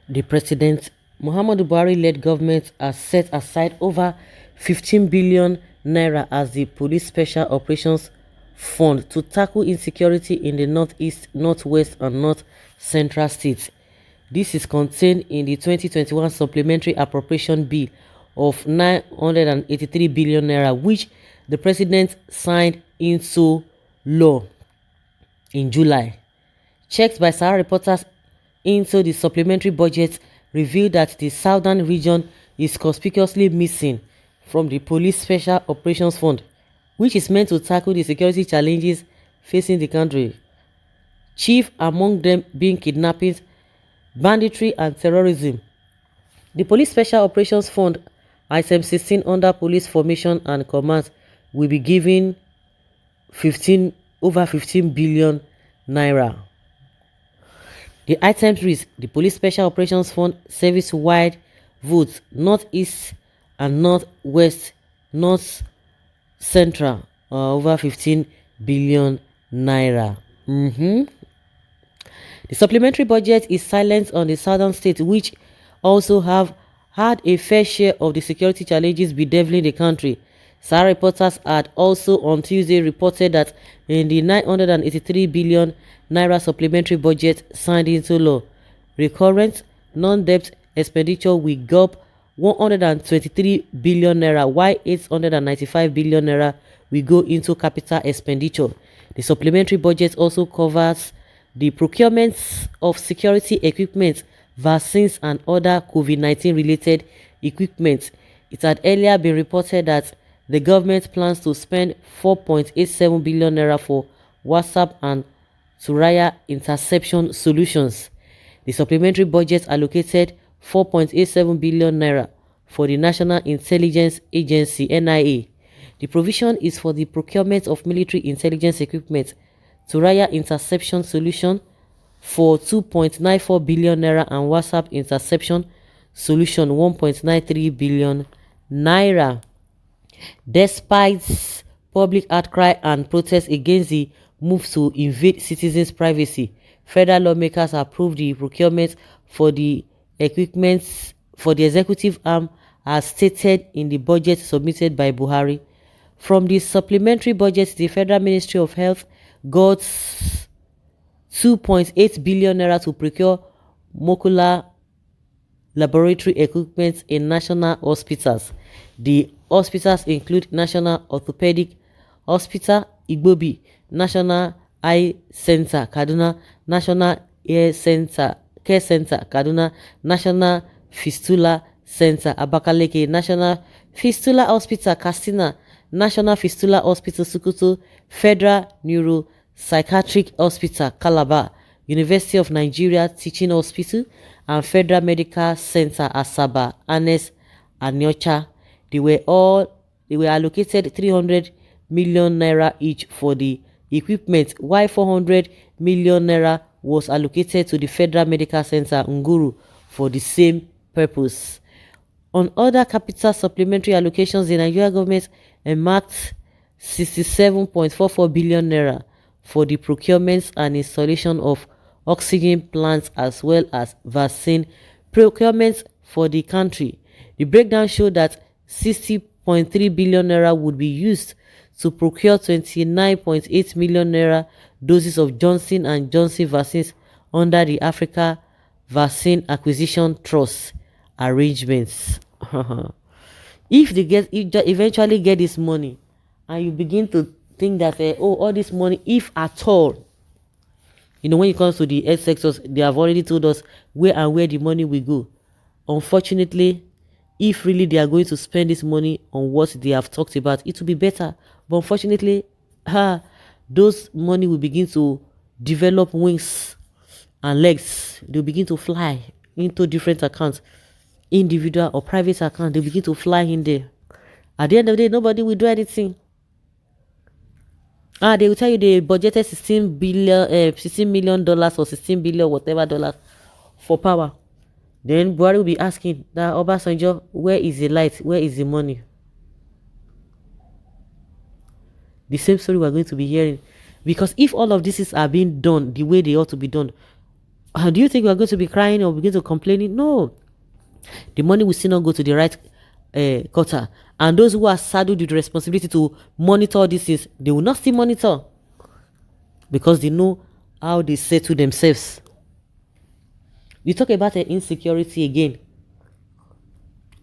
The President Muhammadu Buhari-led government has set aside over 15 billion naira as the Police Special Operations Fund to tackle insecurity in the northeast, northwest, and north central states. This is contained in the 2021 Supplementary Appropriation Bill of 983 billion naira, which the President signed into law in July. Checks by Sahara reporters into the supplementary budget revealed that the southern region is conspicuously missing from the Police Special Operations Fund, which is meant to tackle the security challenges facing the country, chief among them being kidnappings, banditry, and terrorism. The Police Special Operations Fund, item 16 under Police Formation and Command, will be given over 15 billion naira. The items reads: the Police Special Operations Fund service-wide votes Northeast and Northwest, North Central, over 15 billion naira. The supplementary budget is silent on the southern states, which also have had a fair share of the security challenges bedeviling the country. Sahara reporters had also on Tuesday reported that in the 983 billion naira supplementary budget signed into law, recurrent non-debt expenditure will gulp 123 billion naira, while 895 billion naira will go into capital expenditure. The supplementary budget also covers the procurement of security equipment, vaccines, and other COVID-19 related equipment. It had earlier been reported that the government plans to spend 4.87 billion naira for WhatsApp and Suraya interception solutions. The supplementary budget allocated 4.87 billion naira for the National Intelligence Agency (NIA). The provision is for the procurement of military intelligence equipment, Suraya interception solution for 2.94 billion naira and WhatsApp interception solution 1.93 billion naira. Despite public outcry and protests against the move to invade citizens' privacy, federal lawmakers approved the procurement for the equipment for the executive arm as stated in the budget submitted by Buhari. From the supplementary budget, the Federal Ministry of Health got 2.8 billion naira to procure molecular laboratory equipment in national hospitals. The hospitals include National Orthopedic Hospital, Igbobi, National Eye Center, Kaduna, National Care Center, Kaduna, National Fistula Center, Abakaleke, National Fistula Hospital, Katsina, National Fistula Hospital, Sokoto, Federal Neuropsychiatric Hospital, Calabar, University of Nigeria Teaching Hospital, and Federal Medical Center, Asaba, Anes, and Nyocha. They were allocated 300 million naira each for the equipment, while 400 million naira was allocated to the Federal Medical Center, Nguru, for the same purpose. On other capital supplementary allocations, the Nigeria government earmarked 67.44 billion naira for the procurement and installation of oxygen plants as well as vaccine procurement for the country. The breakdown showed that 60.3 billion naira would be used to procure 29.8 million naira doses of Johnson & Johnson vaccines under the Africa Vaccine Acquisition Trust arrangements. If they eventually get this money and you begin to think that all this money, if at all, when it comes to the health sectors, they have already told us where the money will go. Unfortunately, if really they are going to spend this money on what they have talked about, it will be better. But unfortunately, those money will begin to develop wings and legs. They'll begin to fly into different accounts, individual or private account. They begin to fly in there. At the end of the day, nobody will do anything. They will tell you they budgeted $16 million or 16 billion whatever dollars for power. Then Buhari will be asking that Obasanjo, where is the light? Where is the money? The same story we're going to be hearing. Because if all of this are being done the way they ought to be done, Do you think we are going to be crying or begin to complaining? No. The money will still not go to the right quarter. And those who are saddled with the responsibility to monitor these things, they will not still monitor because they know how they say to themselves. We talk about insecurity again.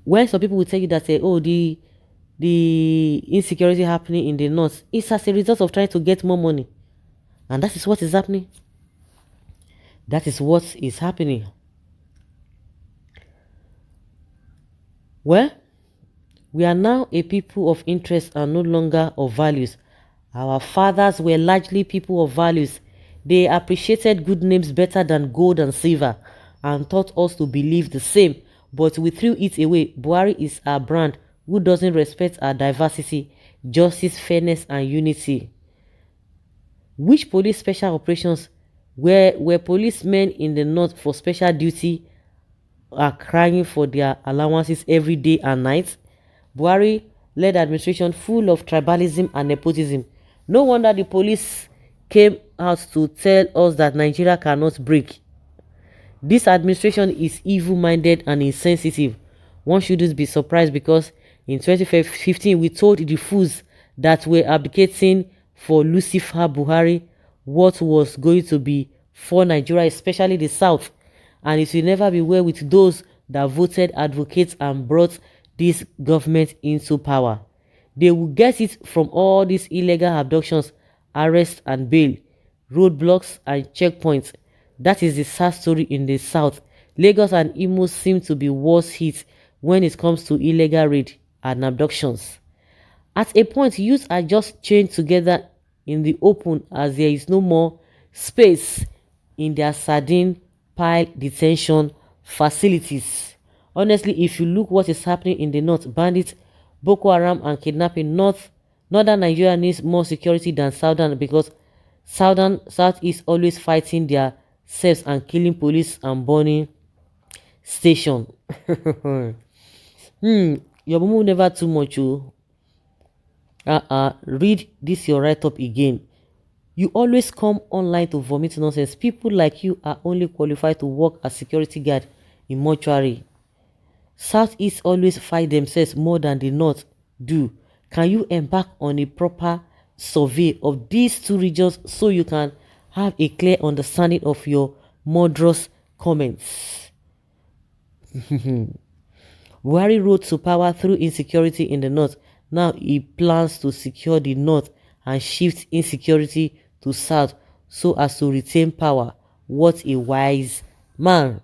When some people will tell you that, oh, the insecurity happening in the north, it's as a result of trying to get more money. And that is what is happening. That is what is happening. Well, we are now a people of interest and no longer of values. Our fathers were largely people of values. They appreciated good names better than gold and silver and taught us to believe the same. But we threw it away. Buhari is our brand who doesn't respect our diversity, justice, fairness, and unity. Which police special operations were policemen in the north for special duty are crying for their allowances every day and night? Buhari led administration full of tribalism and nepotism. No wonder the police came out to tell us that Nigeria cannot break. This administration is evil-minded and insensitive. One shouldn't be surprised because in 2015 we told the fools that were advocating for Lucifer Buhari what was going to be for Nigeria, especially the South. And it will never be well with those that voted advocates and brought this government into power. They will get it from all these illegal abductions, arrests and bail, roadblocks and checkpoints. That is the sad story in the South. Lagos and Imo seem to be worse hit when it comes to illegal raid and abductions. At a point, youths are just chained together in the open as there is no more space in their sardine pile detention facilities. Honestly, if you look what is happening in the north, bandits, Boko Haram and kidnapping, northern Nigeria needs more security than southern because south is always fighting their selves and killing police and burning station. Your mumu never too much. Read this your write-up again. You always come online to vomit nonsense. People like you are only qualified to work as security guard in mortuary. Southeast always fight themselves more than the North do. Can you embark on a proper survey of these two regions so you can have a clear understanding of your murderous comments? Buhari rode to power through insecurity in the North. Now he plans to secure the North and shift insecurity to South so as to retain power. What a wise man.